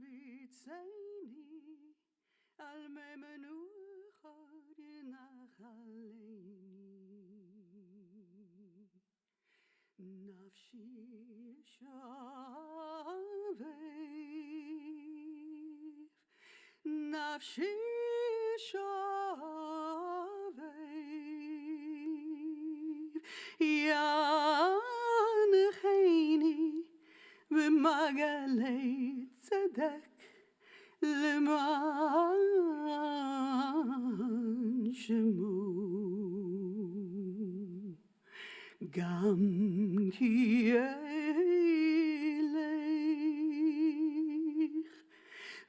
ביצני על מי מנוחה ינחלני נפשי שובב נפשי שובב ינחני במעגלי צדק למען שמו גם כי אלך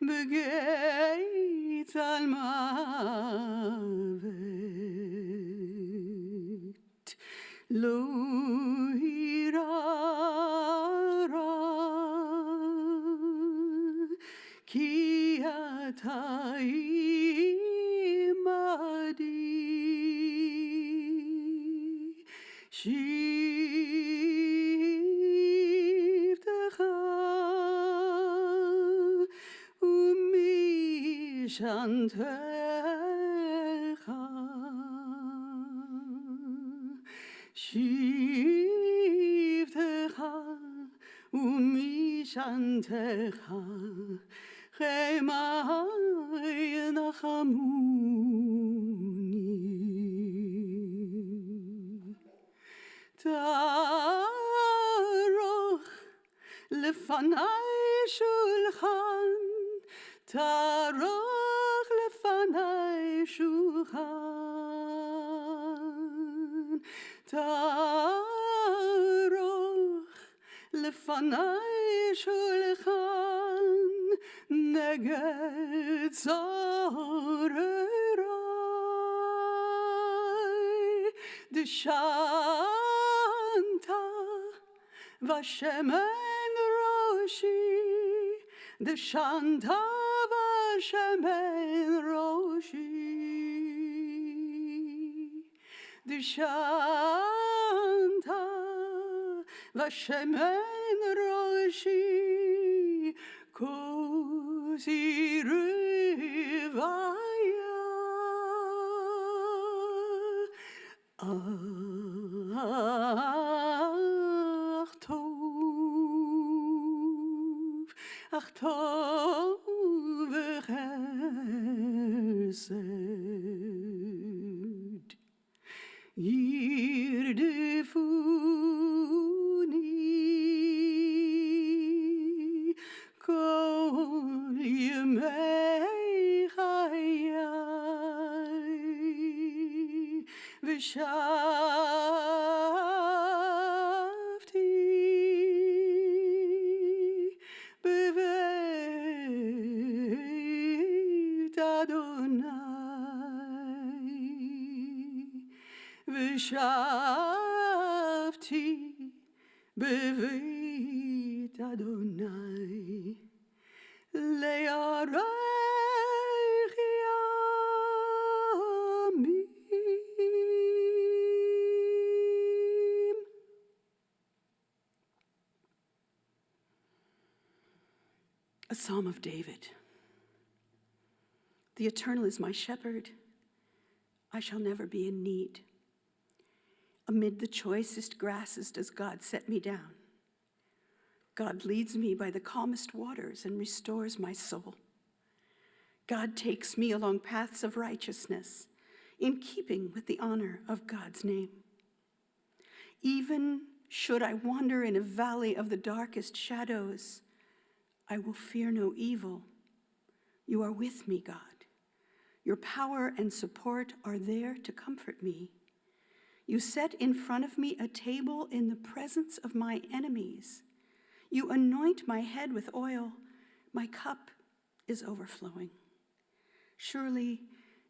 בגיא על מוות לא יירא כי אתה עמדי שבטך ומשענתך שבטך ומשענתך חמא ינחמוני תערוך לפני שולחן תערוך לפני שולחן תערוך לפני שולחן נגד צורריי דשנת ושמן ראשי דשנת ושמן ראשי דשנת ושמן ראשי כוסי רוויה אך טוב וחסד ירדפוני כל ימי חיי ושבתי בבית אדוני ושבתי בבית אדוני ליארך ימים. A Psalm of David. The Eternal is my shepherd. I shall never be in need. Amid the choicest grasses does God set me down. God leads me by the calmest waters and restores my soul. God takes me along paths of righteousness, in keeping with the honor of God's name. Even should I wander in a valley of the darkest shadows, I will fear no evil. You are with me, God. Your power and support are there to comfort me. You set in front of me a table in the presence of my enemies. You anoint my head with oil. My cup is overflowing. Surely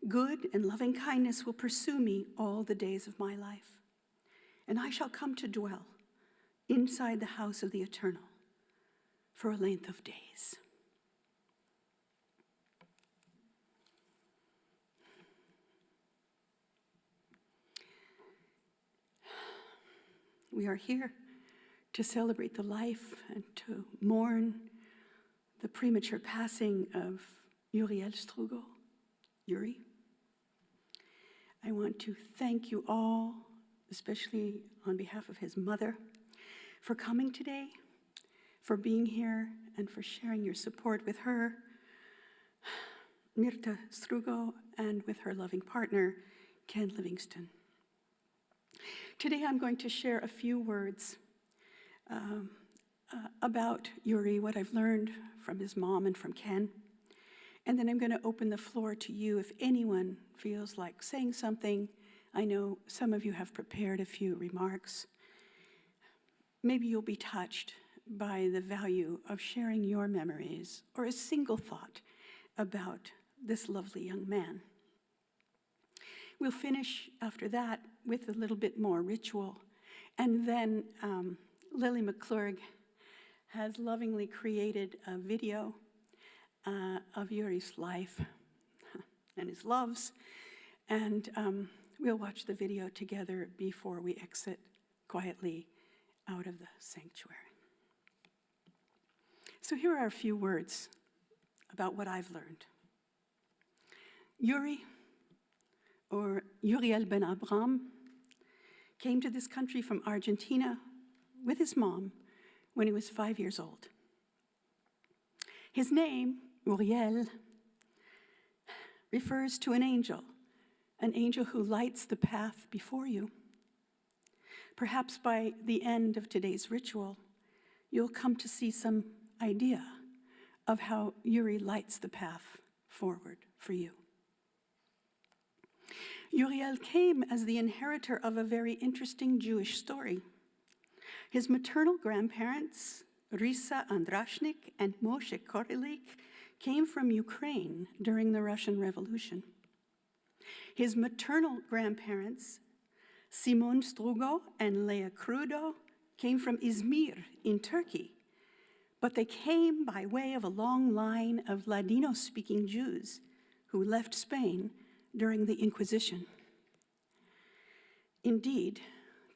good and loving kindness will pursue me all the days of my life, and I shall come to dwell inside the house of the Eternal for a length of days. We are here to celebrate the life and to mourn the premature passing of Uriel Strugo, Yuri. I want to thank you all, especially on behalf of his mother, for coming today, for being here, and for sharing your support with her, Mirta Strugo, and with her loving partner, Ken Livingston. Today I'm going to share a few words about Yuri, what I've learned from his mom and from Ken. And then I'm going to open the floor to you if anyone feels like saying something. I know some of you have prepared a few remarks. Maybe you'll be touched by the value of sharing your memories or a single thought about this lovely young man. We'll finish after that with a little bit more ritual. And then Lily McClurg has lovingly created a video of Yuri's life and his loves. And we'll watch the video together before we exit quietly out of the sanctuary. So here are a few words about what I've learned. Yuri, or Uriel Ben Abraham, came to this country from Argentina with his mom when he was 5 years old. His name, Uriel, refers to an angel who lights the path before you. Perhaps by the end of today's ritual, you'll come to see some idea of how Yuri lights the path forward for you. Uriel came as the inheritor of a very interesting Jewish story. His maternal grandparents, Risa Andrashnik and Moshe Korelik, came from Ukraine during the Russian Revolution. His maternal grandparents, Simon Strugo and Leah Krudo, came from Izmir in Turkey, but they came by way of a long line of Ladino-speaking Jews who left Spain during the Inquisition. Indeed,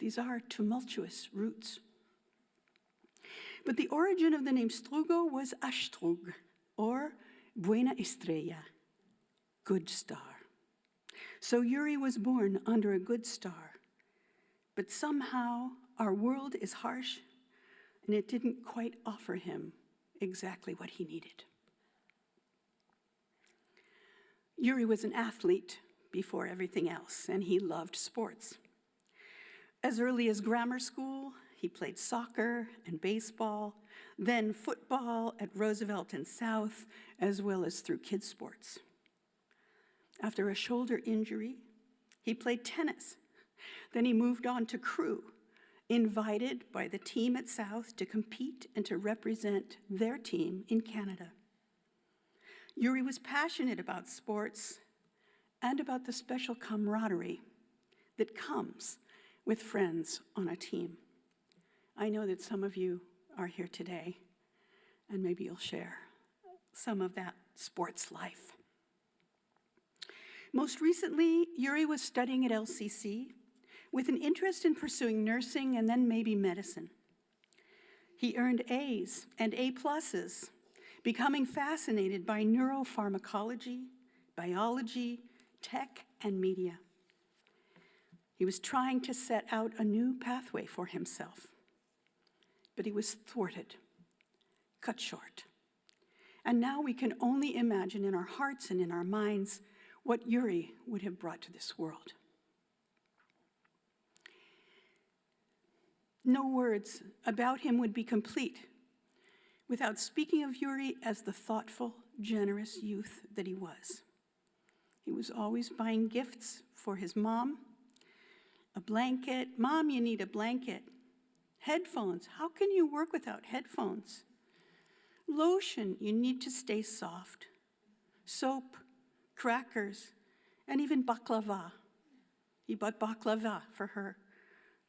these are tumultuous roots. But the origin of the name Strugo was Ashtrug, or Buena Estrella, good star. So Yuri was born under a good star, but somehow our world is harsh and it didn't quite offer him exactly what he needed. Yuri was an athlete before everything else, and he loved sports. As early as grammar school, he played soccer and baseball, then football at Roosevelt and South, as well as through kids' sports. After a shoulder injury, he played tennis. Then he moved on to crew, invited by the team at South to compete and to represent their team in Canada. Yuri was passionate about sports and about the special camaraderie that comes with friends on a team. I know that some of you are here today, and maybe you'll share some of that sports life. Most recently, Yuri was studying at LCC with an interest in pursuing nursing and then maybe medicine. He earned A's and A+, becoming fascinated by neuropharmacology, biology, tech, and media. He was trying to set out a new pathway for himself, but he was thwarted, cut short. And now we can only imagine in our hearts and in our minds what Yuri would have brought to this world. No words about him would be complete without speaking of Yuri as the thoughtful, generous youth that he was. He was always buying gifts for his mom, a blanket. Mom, you need a blanket. Headphones. How can you work without headphones? Lotion. You need to stay soft. Soap, crackers, and even baklava. He bought baklava for her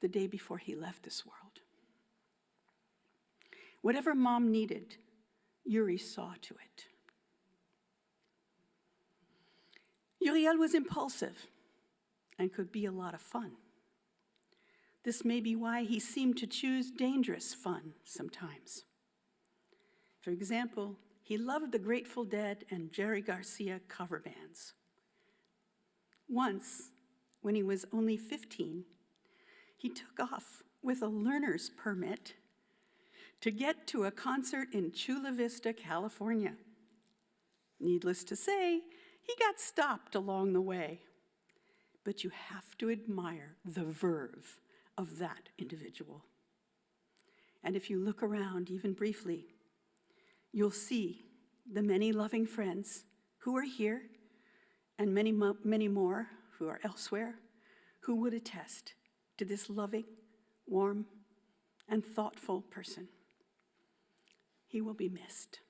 the day before he left this world. Whatever mom needed, Yuri saw to it. Uriel was impulsive and could be a lot of fun. This may be why he seemed to choose dangerous fun sometimes. For example, he loved the Grateful Dead and Jerry Garcia cover bands. Once, when he was only 15, he took off with a learner's permit to get to a concert in Chula Vista, California. Needless to say, he got stopped along the way. But you have to admire the verve of that individual. And if you look around even briefly, you'll see the many loving friends who are here and many more who are elsewhere who would attest to this loving, warm, and thoughtful person. He will be missed.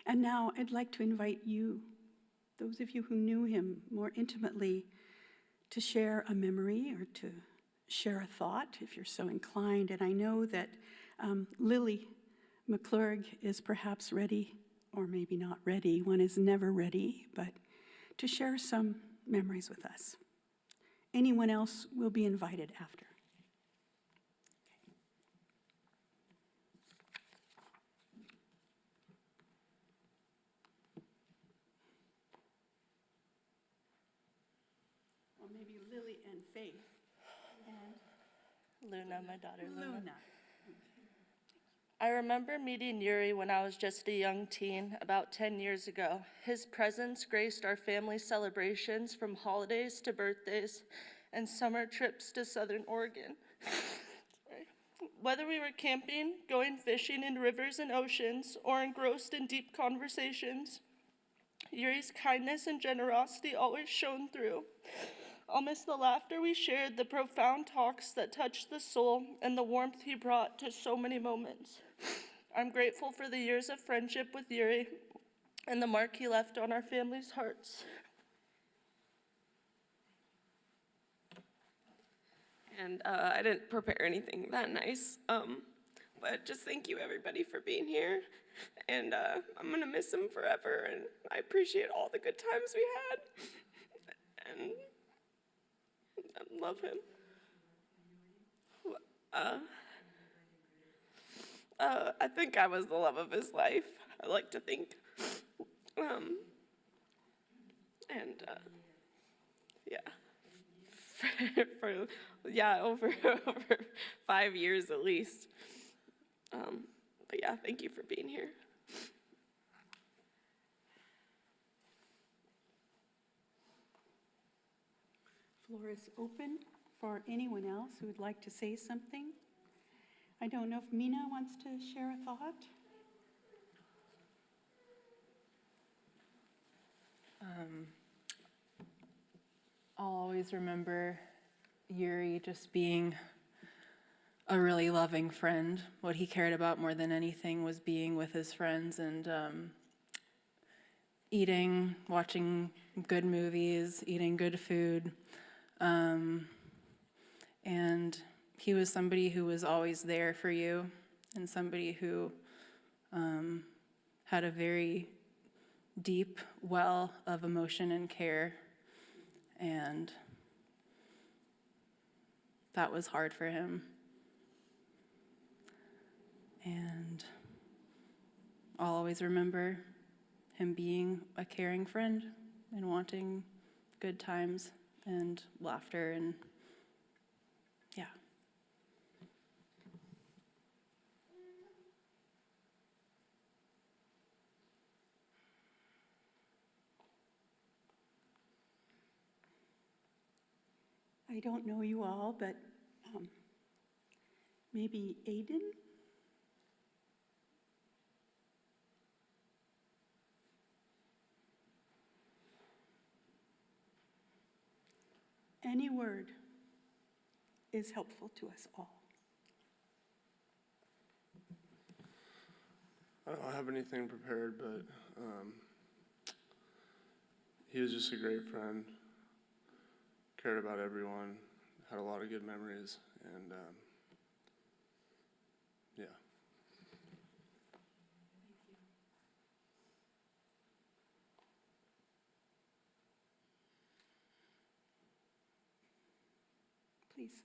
And now I'd like to invite you, those of you who knew him more intimately, to share a memory or to share a thought if you're so inclined. And I know that Lily McClurg is perhaps ready, or maybe not ready. One is never ready, but to share some memories with us. Anyone else will be invited after. Or maybe Lily and Faith. And Luna, my daughter Luna. Luna. I remember meeting Yuri when I was just a young teen, about 10 years ago. His presence graced our family celebrations, from holidays to birthdays and summer trips to Southern Oregon. Whether we were camping, going fishing in rivers and oceans, or engrossed in deep conversations, Yuri's kindness and generosity always shone through. I'll miss the laughter we shared, the profound talks that touched the soul, and the warmth he brought to so many moments. I'm grateful for the years of friendship with Yuri and the mark he left on our family's hearts. And I didn't prepare anything that nice, but just thank you everybody for being here. And I'm gonna miss him forever, and I appreciate all the good times we had. And I love him. I think I was the love of his life. I like to think. Over 5 years at least. But yeah, thank you for being here. Floor is open for anyone else who would like to say something. I don't know if Mina wants to share a thought. I'll always remember Yuri just being a really loving friend. What he cared about more than anything was being with his friends and eating, watching good movies, eating good food. And he was somebody who was always there for you, and somebody who had a very deep well of emotion and care, and that was hard for him. And I'll always remember him being a caring friend and wanting good times and laughter, and yeah. I don't know you all, but maybe Aiden? Any word is helpful to us all. I don't have anything prepared, but he was just a great friend, cared about everyone, had a lot of good memories, and yeah. Please.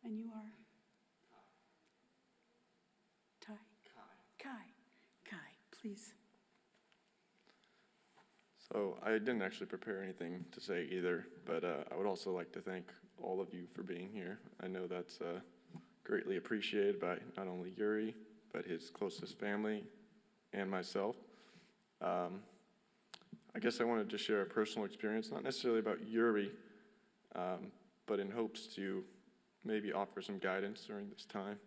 And you are? Please. So I didn't actually prepare anything to say either, but I would also like to thank all of you for being here. I know that's greatly appreciated by not only Yuri, but his closest family and myself. I guess I wanted to share a personal experience, not necessarily about Yuri, but in hopes to maybe offer some guidance during this time.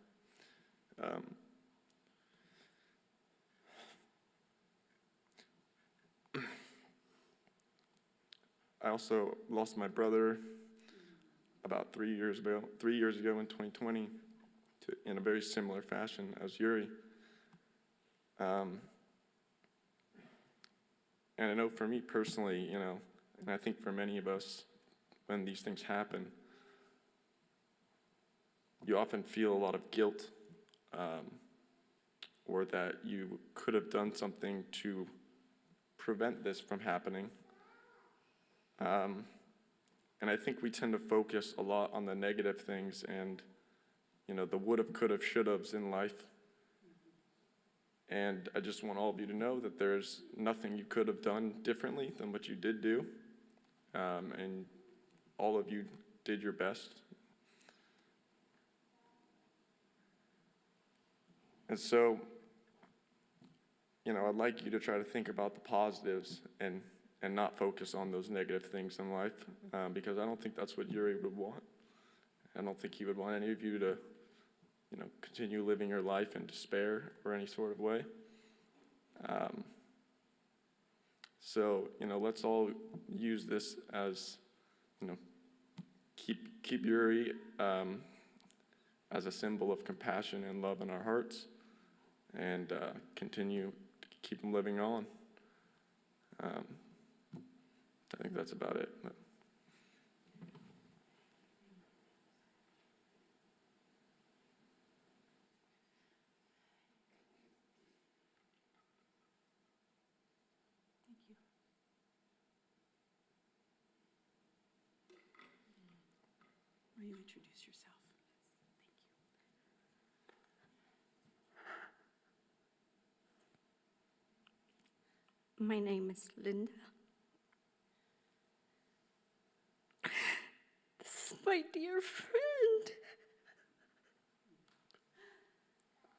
I also lost my brother about 3 years ago in 2020, in a very similar fashion as Yuri. And I know for me personally, and I think for many of us, when these things happen, you often feel a lot of guilt, or that you could have done something to prevent this from happening. And I think we tend to focus a lot on the negative things and, the would've, could've, should've's in life. And I just want all of you to know that there's nothing you could have done differently than what you did do. And all of you did your best. And so, I'd like you to try to think about the positives and not focus on those negative things in life, because I don't think that's what Yuri would want. I don't think he would want any of you to, continue living your life in despair or any sort of way. So, let's all use this as, keep Yuri as a symbol of compassion and love in our hearts, and continue to keep him living on. I think that's about it. Thank you. Will you introduce yourself? My name is Linda. This is my dear friend.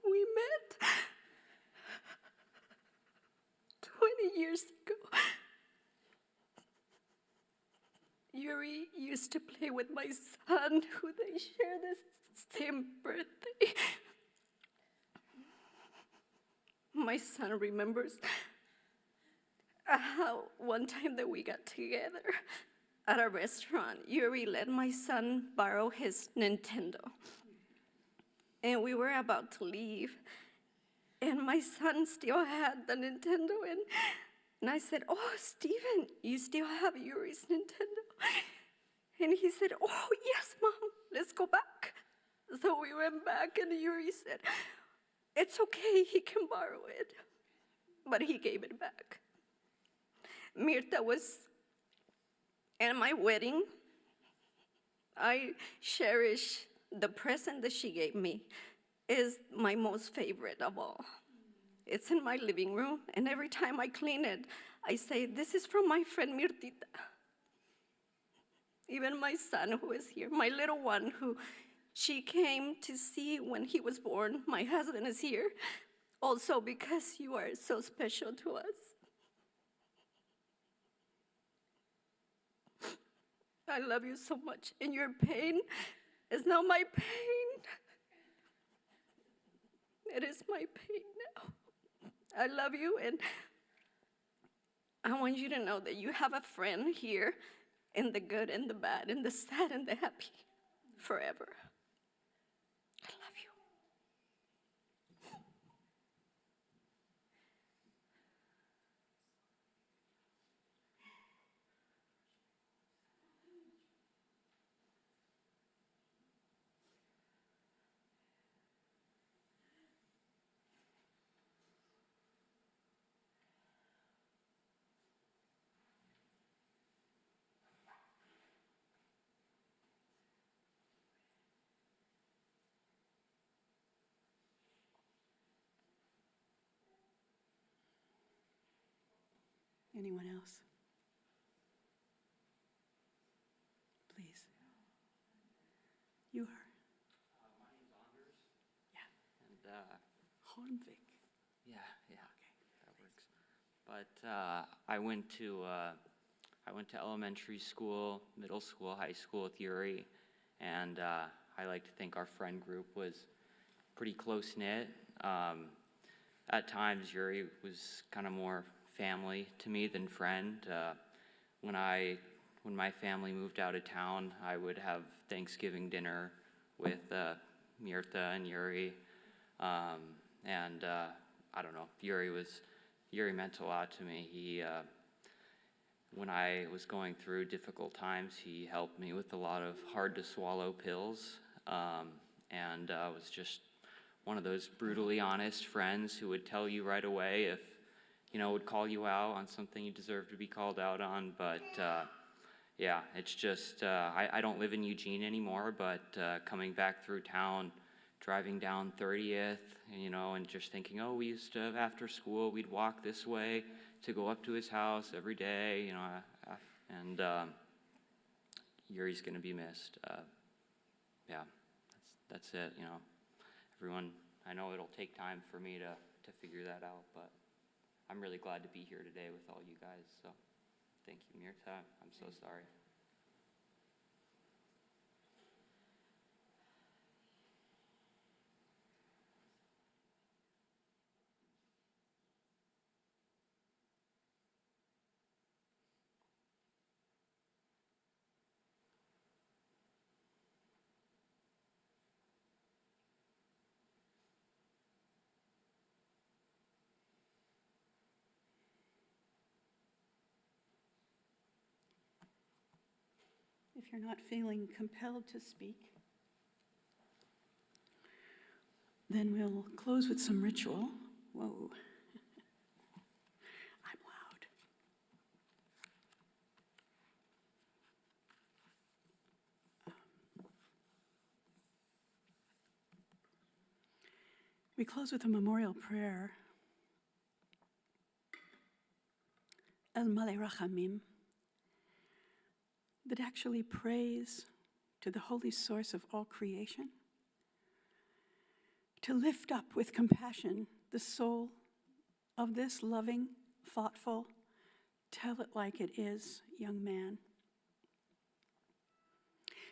We met 20 years ago. Yuri used to play with my son, who they share the same birthday. My son remembers how one time that we got together at a restaurant, Yuri let my son borrow his Nintendo. And we were about to leave, and my son still had the Nintendo, and I said, "Oh, Steven, you still have Yuri's Nintendo?" And he said, "Oh, yes, Mom, let's go back." So we went back, and Yuri said, "It's okay, he can borrow it." But he gave it back. Mirta was at my wedding. I cherish the present that she gave me. Is my most favorite of all. It's in my living room, and every time I clean it, I say, "This is from my friend Mirtita." Even my son, who is here, my little one, who she came to see when he was born, my husband is here, also because you are so special to us. I love you so much, and your pain is not my pain. It is my pain now. I love you, and I want you to know that you have a friend here in the good and the bad, in the sad and the happy, forever. I love you. Anyone else? Please. You are? My name's Anders. Yeah. And, Hornvik. yeah, that works. But I went to elementary school, middle school, high school with Yuri, and I like to think our friend group was pretty close-knit. At times, Yuri was kind of more family to me than friend. When my family moved out of town, I would have Thanksgiving dinner with Mirta and Yuri. And I don't know, Yuri meant a lot to me. When I was going through difficult times, he helped me with a lot of hard to swallow pills, and was just one of those brutally honest friends who would tell you right away if, would call you out on something you deserve to be called out on. But yeah, it's just, I don't live in Eugene anymore, but coming back through town, driving down 30th, and just thinking, oh, we used to, after school, we'd walk this way to go up to his house every day, and Yuri's gonna be missed. Yeah, that's it, Everyone, I know it'll take time for me to figure that out, but I'm really glad to be here today with all you guys, so thank you, Mirta. I'm so sorry. If you're not feeling compelled to speak, then we'll close with some ritual. Whoa. I'm loud. We close with a memorial prayer. El Malei Rachamim, that actually prays to the holy source of all creation, to lift up with compassion the soul of this loving, thoughtful, tell it like it is young man,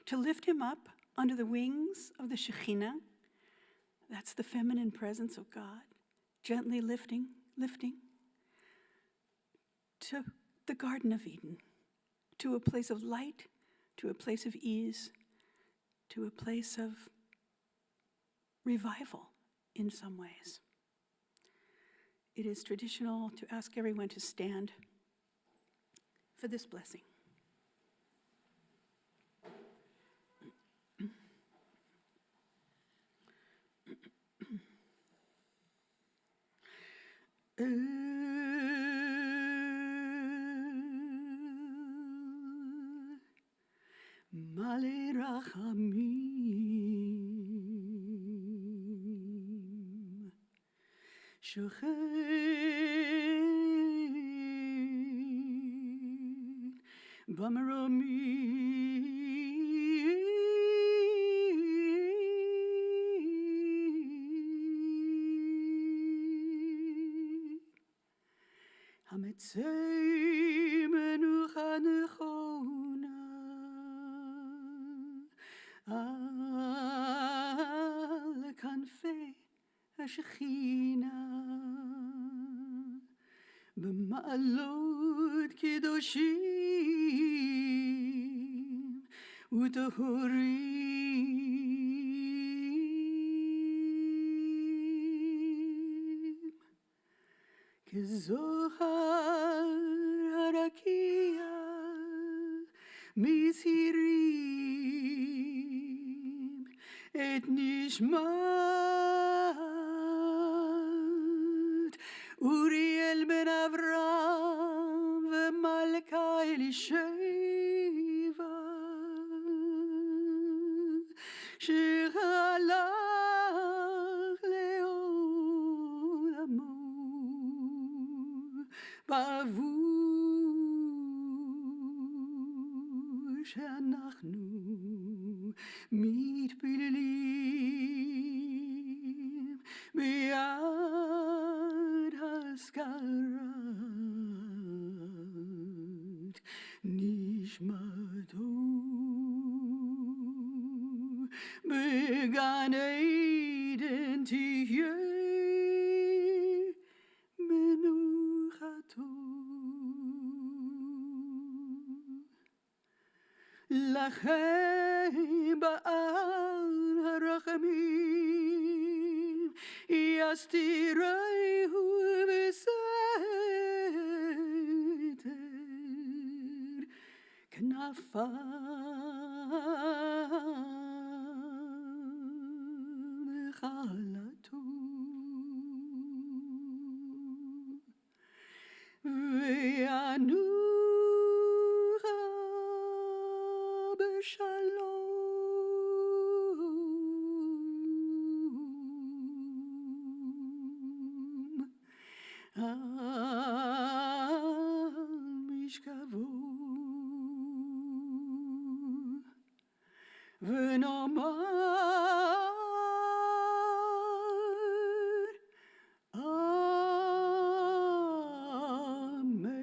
to lift him up under the wings of the Shekhinah, that's the feminine presence of God, gently lifting, to the Garden of Eden, to a place of light, to a place of ease, to a place of revival in some ways. It is traditional to ask everyone to stand for this blessing. Malei Rachamim, Shochen B'maromim, Hametzei Menucha Nechona על כנפי השכינה, במעלות קדושים וטהורים, כזוהר הרקיע מזהירים את נשמת אוריאל בן אברהם ומלכה אלישבע, שהלך לעולמו בעבור שאנחנו מתפללים ביד הזכרת נשמתו בגן עדן תהיה מנוחתו. לכם בעל הרחמים יסתירהו בסתר כנפיו נחלתו וינוח בשלום על משכבו ונאמר Amen.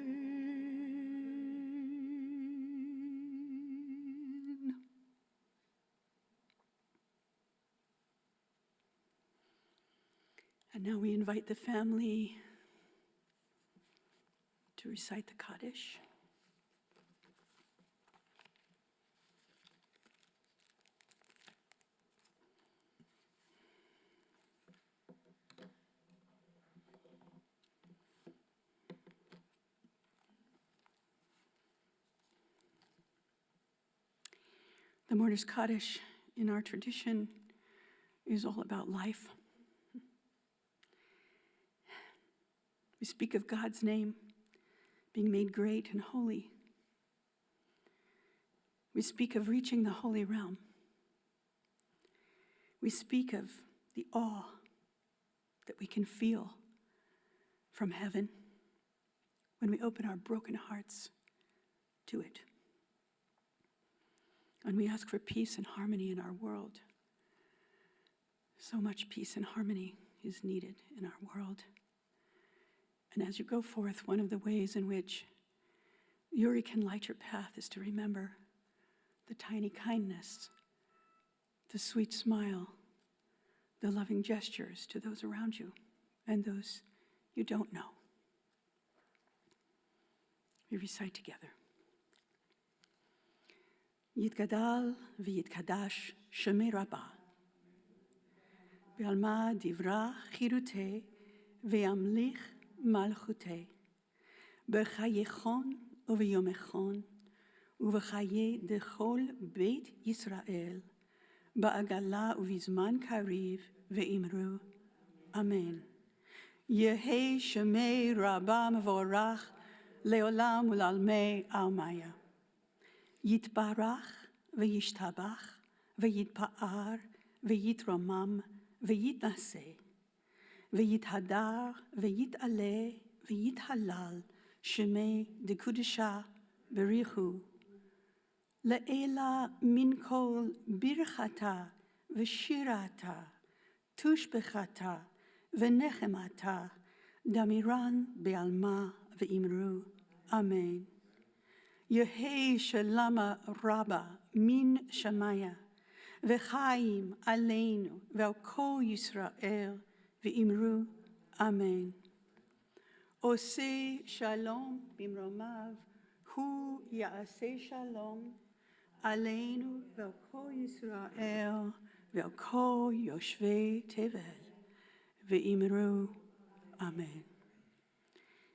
And now we invite the family to recite the Kaddish. The Mourner's Kaddish in our tradition is all about life. We speak of God's name being made great and holy. We speak of reaching the holy realm. We speak of the awe that we can feel from heaven when we open our broken hearts to it. And we ask for peace and harmony in our world. So much peace and harmony is needed in our world. And as you go forth, one of the ways in which Yuri can light your path is to remember the tiny kindness, the sweet smile, the loving gestures to those around you and those you don't know. We recite together. יתגדל ויתקדש שמי רבה, בעלמא דברה חירותי וימליך מלכותי, בחייכון וביומכון ובחיי דכל בית ישראל, בעגלה ובזמן קריב ואמרו אמן. יהי שמי רבה מבורך לעולם ולעלמי עלמיה. יתברך וישתבח ויתפאר ויתרומם ויתנשא ויתהדר ויתעלה ויתהלל שמי דקודשה בריחו. לעילה מן כל ברכתה ושירתה תושבחתה ונחמתה דמירן בעלמא ואמרו אמן. יהי שלמה רבה מן שמיה וחיים עלינו ועל כל ישראל ואמרו אמן. עושה שלום במרומיו הוא יעשה שלום עלינו ועל כל ישראל ועל כל יושבי תבל ואמרו amen.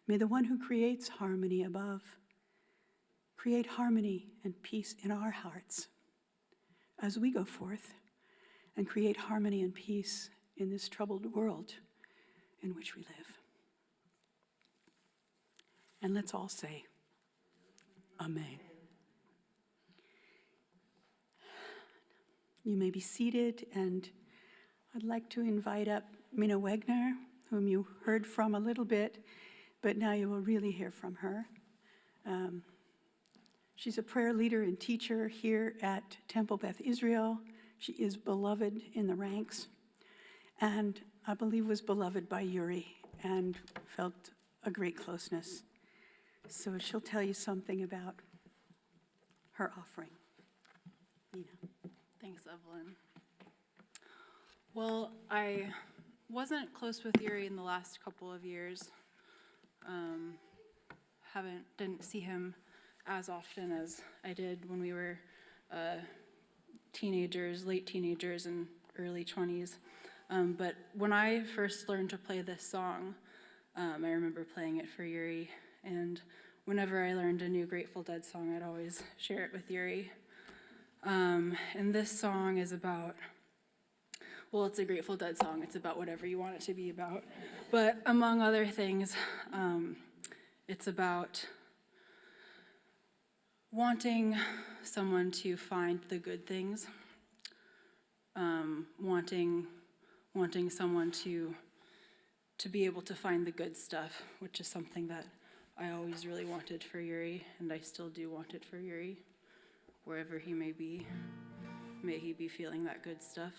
May the one who creates harmony above create harmony and peace in our hearts as we go forth and create harmony and peace in this troubled world in which we live. And let's all say, Amen. You may be seated, and I'd like to invite up Mina Wegner, whom you heard from a little bit, but now you will really hear from her. She's a prayer leader and teacher here at Temple Beth Israel. She is beloved in the ranks, and I believe was beloved by Yuri and felt a great closeness. So she'll tell you something about her offering. Nina. Thanks, Evelyn. Well, I wasn't close with Yuri in the last couple of years. Didn't see him as often as I did when we were teenagers, late teenagers and early 20s. But when I first learned to play this song, I remember playing it for Yuri, and whenever I learned a new Grateful Dead song, I'd always share it with Yuri. And this song is about, well, it's a Grateful Dead song. It's about whatever you want it to be about. But among other things, it's about wanting someone to find the good things, wanting someone to be able to find the good stuff, which is something that I always really wanted for Yuri, and I still do want it for Yuri. Wherever he may be, may he be feeling that good stuff.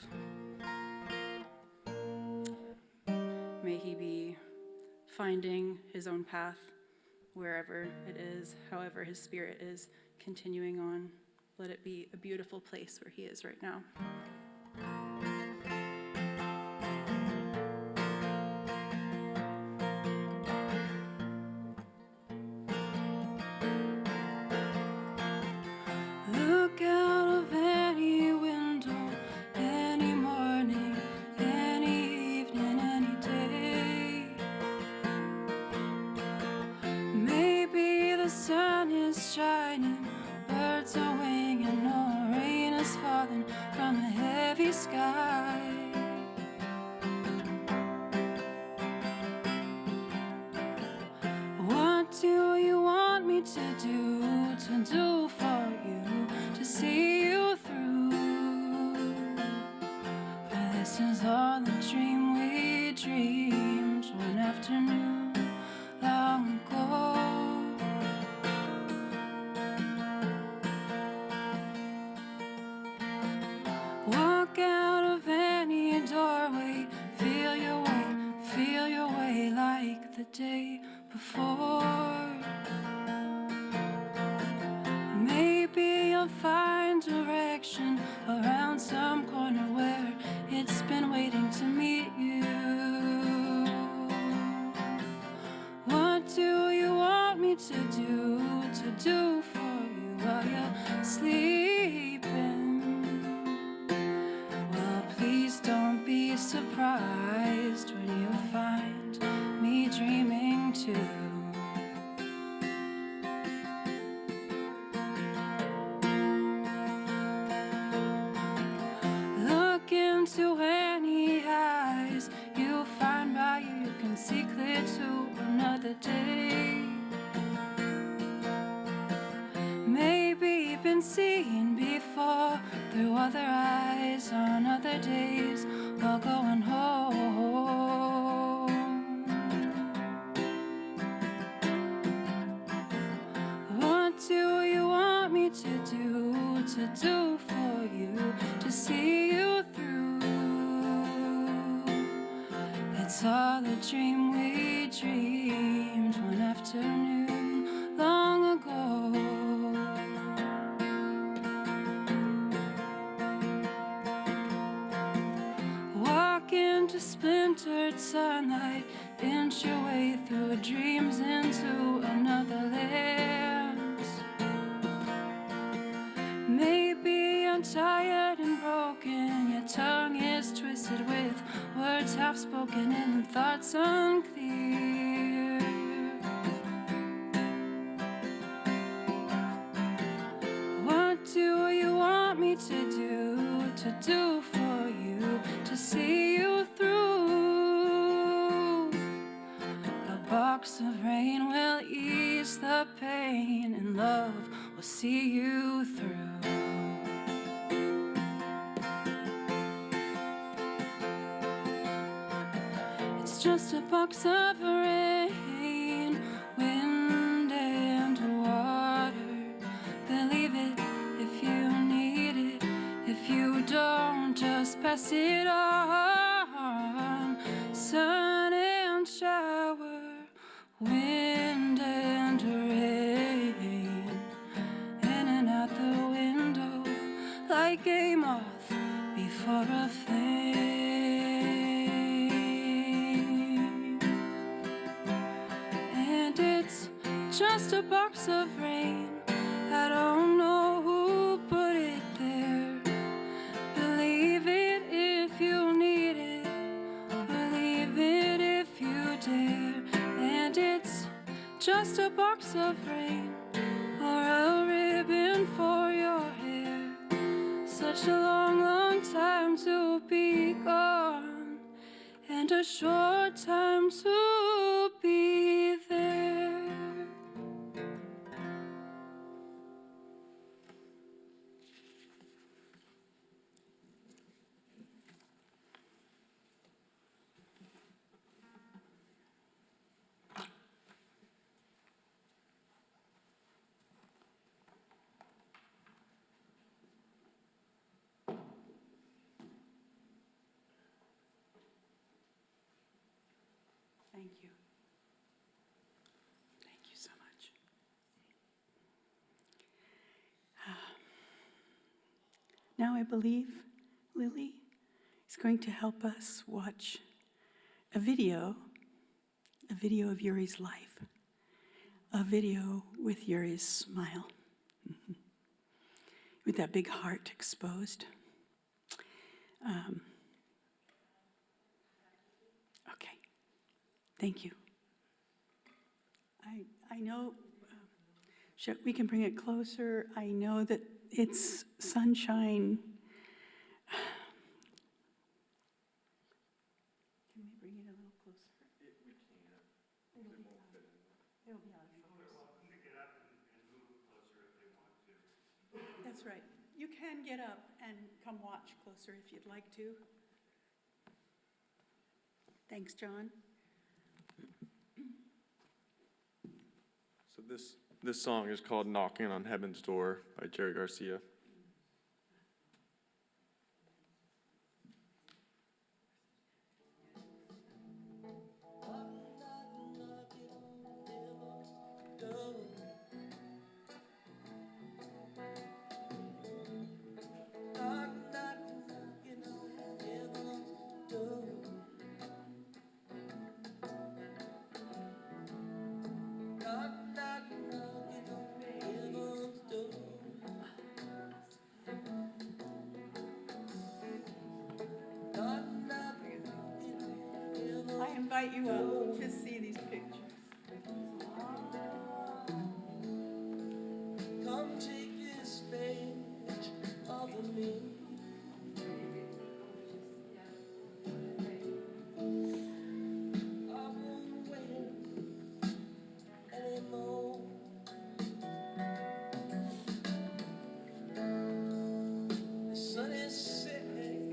May he be finding his own path wherever it is, however his spirit is continuing on. Let it be a beautiful place where he is right now. Look out of any window, any morning, any evening, any day. Maybe the sun is shining, birds are winging, no rain is falling from a heavy sky. What do you want me to do for you, to see you through? For this is all the dream we dreamed one afternoon long ago. Walk out of any doorway, feel your way like the day before. Maybe you'll find direction around some corner where it's been waiting to meet you. What do you want me to do for you while you're sleeping? Well, please don't be surprised when you find me dreaming too. Look into any eyes you find by you can see clear to another day. Maybe been seen before through other eyes on other days while going home. What do you want me to do for you, to see you through? It's all a dream we dreamed one afternoon long ago. Walk into splintered sunlight, inch your way through dreams into another land. Maybe I'm tired and broken, your tongue is twisted with words half spoken and thoughts unclear. What do you want me to do for you, to see you through? A box of rain will ease the pain, and love will see you through. It's just a box of rain, wind and water. wind and rain, in and out the window, like a moth before a flame. And it's just a box of rain. I don't know who put it there. Believe it if you need it. Believe it if you dare. And it's just a box of rain, or a ribbon for your hair. Such a long, long time to be gone, and a short time to be there. Thank you. Thank you so much. Now I believe Lily is going to help us watch a video of Yuri's life, a video with Yuri's smile, with that big heart exposed. Okay. Thank you. I know we can bring it closer. I know that it's sunshine. Can we bring it a little closer? We can. It'll be out of focus. They're welcome to get up and move closer if they want to. That's right. You can get up and come watch closer if you'd like to. Thanks, John. So this song is called Knocking on Heaven's Door by Jerry Garcia. I invite you up to see these pictures. Come take this page of me. I won't wait anymore. The sun is setting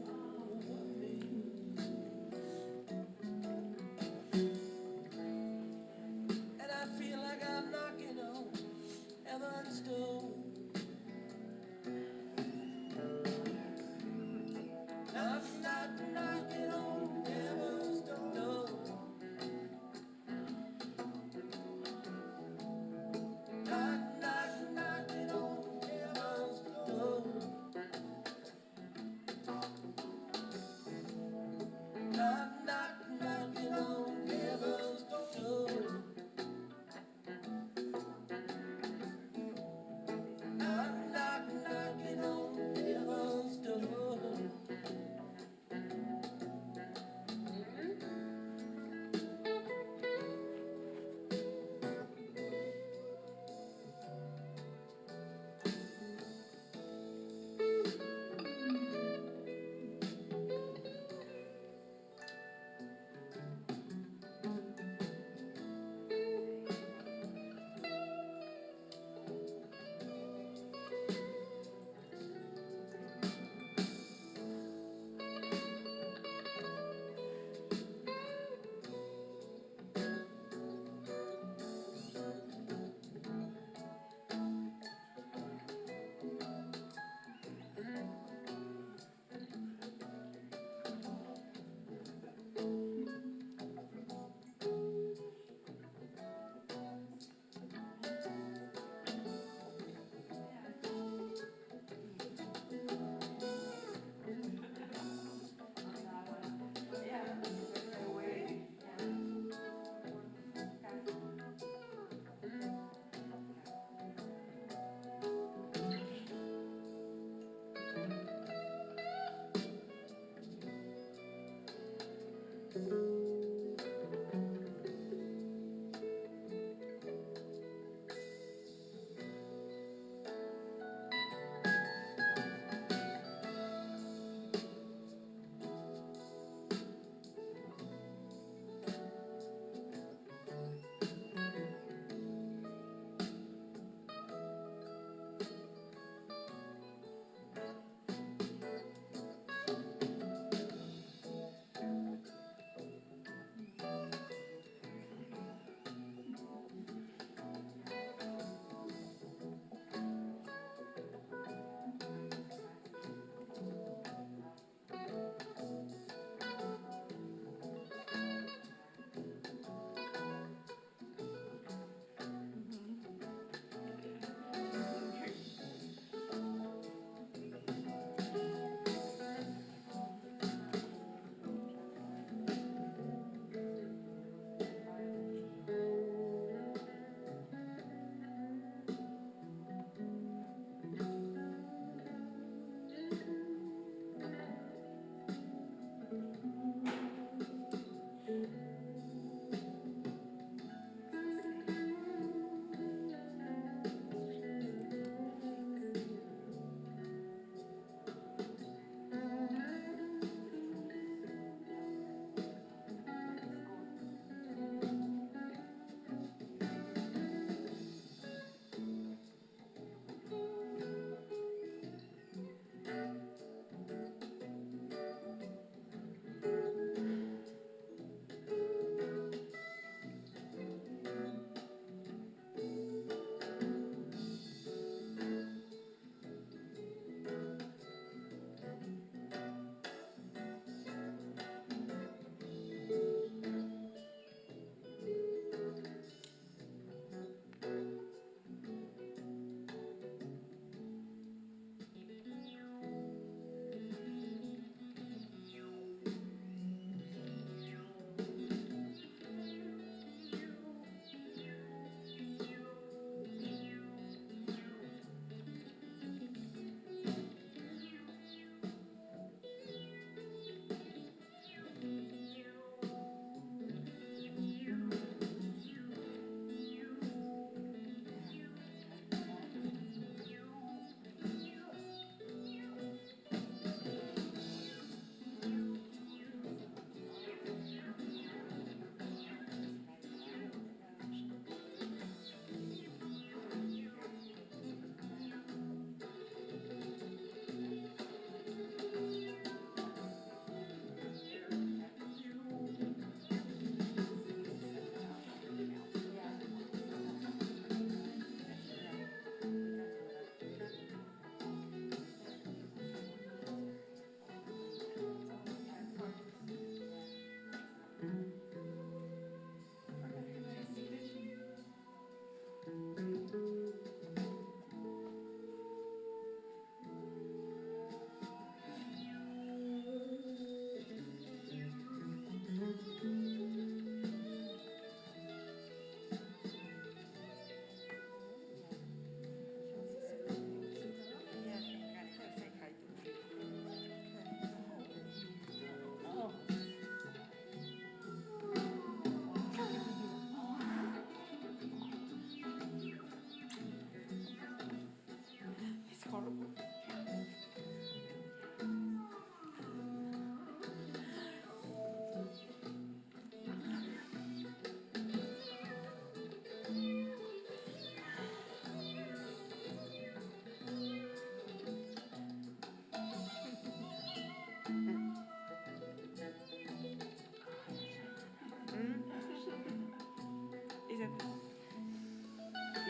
over me. And I feel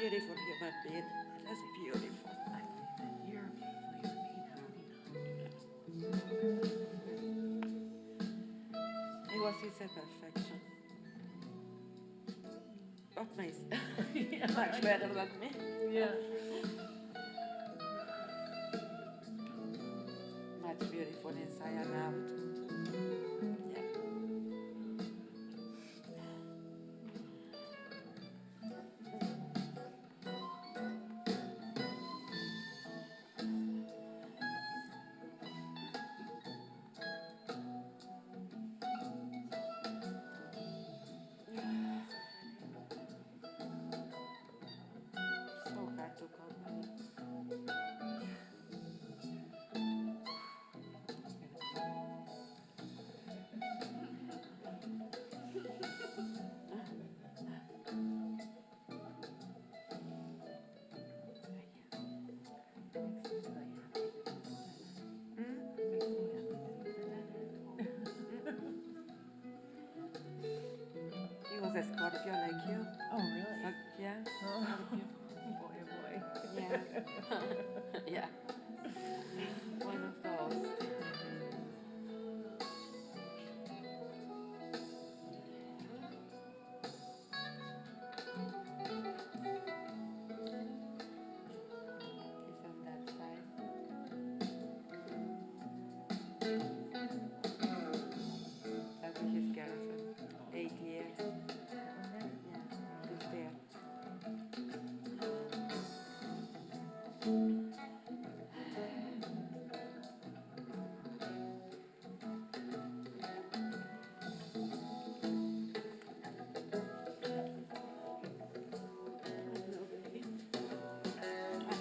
beautiful human being. That's beautiful. He was his perfection. Of myself. Much better than me. Yeah. Much beautiful inside and out. Yeah. So hard to come. He was a Scorpio like you. Oh, really? Yeah. Oh, boy, oh boy. Yeah. Yeah. One of those. He's on that side. That was his girlfriend. 8 years. Yeah, he's there.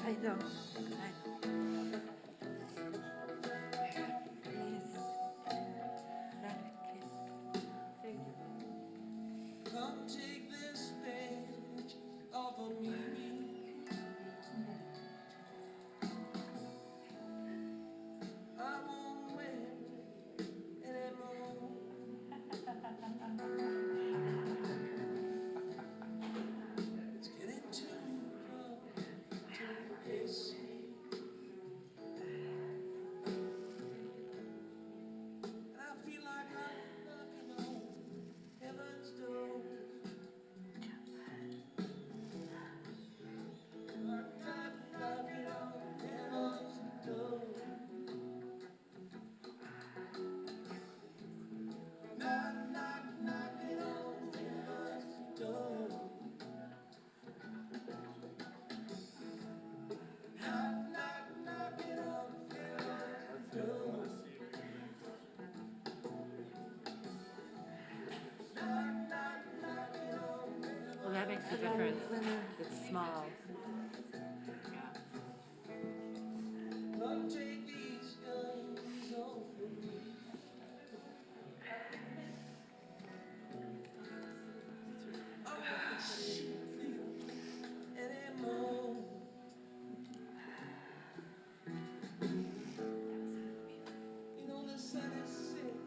I know. I know. Please. Thank you. Come take this page off of me. I won't wear it anymore. It's getting too rough to face. And I feel like I'm knocking on heaven's door. Knocking on heaven's door. Knocking on heaven's door. Knocking on heaven's door. Well, that makes a difference. It's small. Come take these guns off of me. I won't shoot you anymore. You know the sun is setting.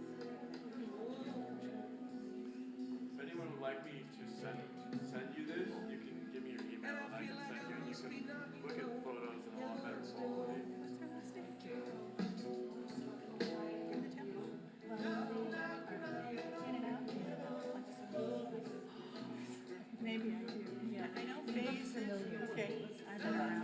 If anyone would like me to send you this, you can give me your email and I can send you, and you can look at photos in a lot better quality. Maybe I do. Yeah, I know Faye's familiar. Okay. I've been around.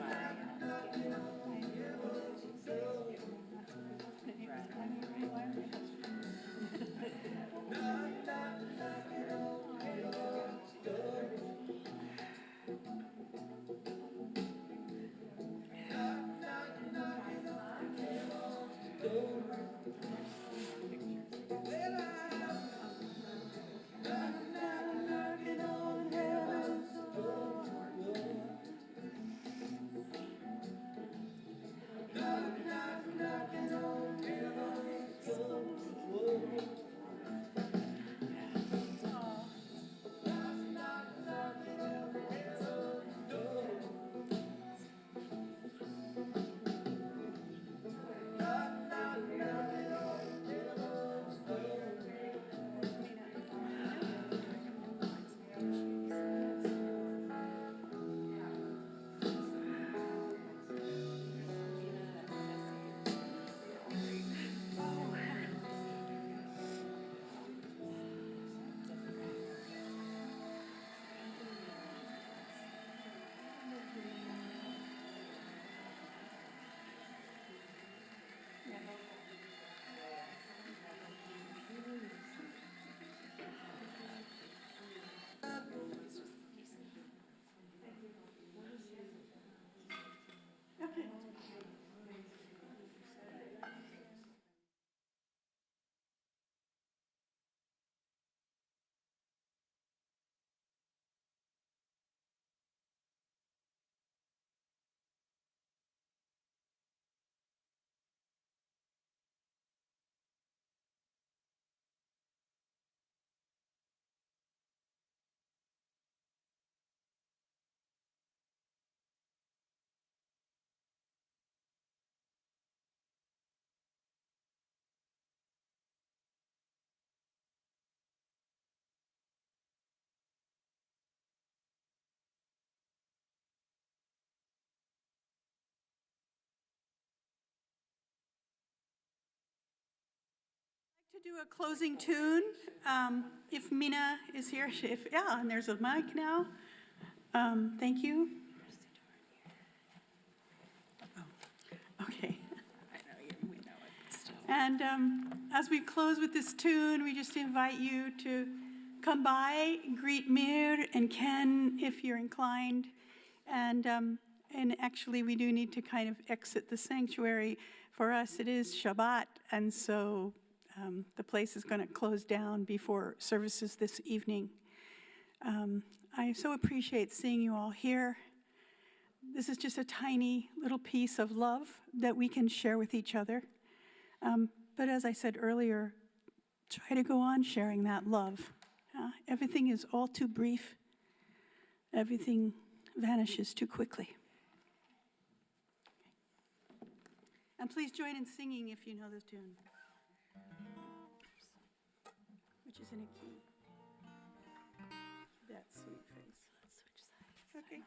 To do a closing tune, if Mina is here, and there's a mic now. Thank you. Oh, okay. I know we know it, but still. And as we close with this tune, we just invite you to come by, greet Mir and Ken if you're inclined. And actually, we do need to kind of exit the sanctuary. For us, it is Shabbat, and so the place is going to close down before services this evening. I so appreciate seeing you all here. This is just a tiny little piece of love that we can share with each other. But as I said earlier, try to go on sharing that love. Everything is all too brief. Everything vanishes too quickly. And please join in singing if you know the tune, which is in a key. That sweet face. Let's switch sides. Okay.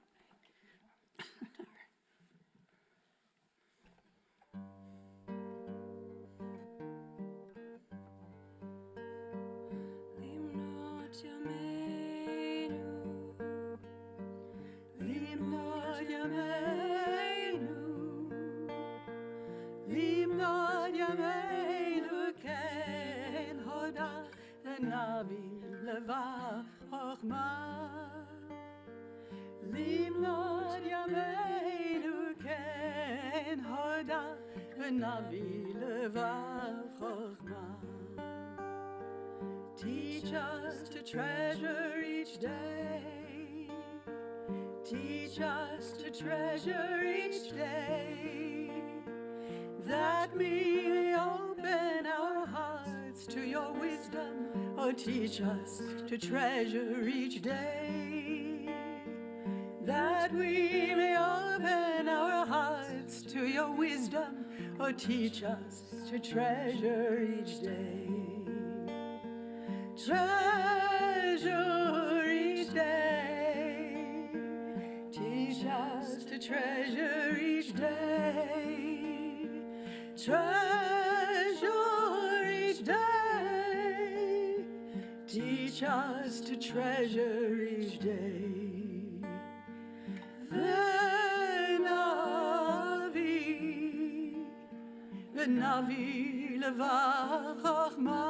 Teach us to treasure each day. Teach us to treasure each day. That we may open our hearts to your wisdom. Oh, teach us to treasure each day. That we may open our hearts to your wisdom. Oh, teach us to treasure each day. Treasure each day. Teach us to treasure each day. Treasure each day. Teach us to treasure each day. Navi levar chochma,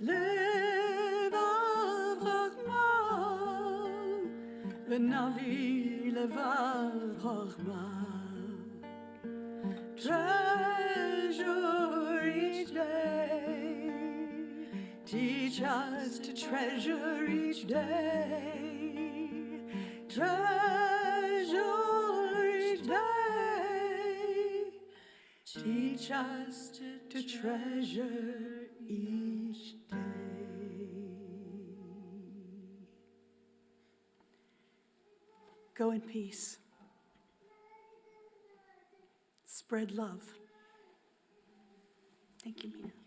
levar chochma, v'navi levar chochma. Treasure each day. Teach us to treasure each day. Treasure each day. Teach us to treasure each day. Go in peace. Spread love. Thank you, Mina.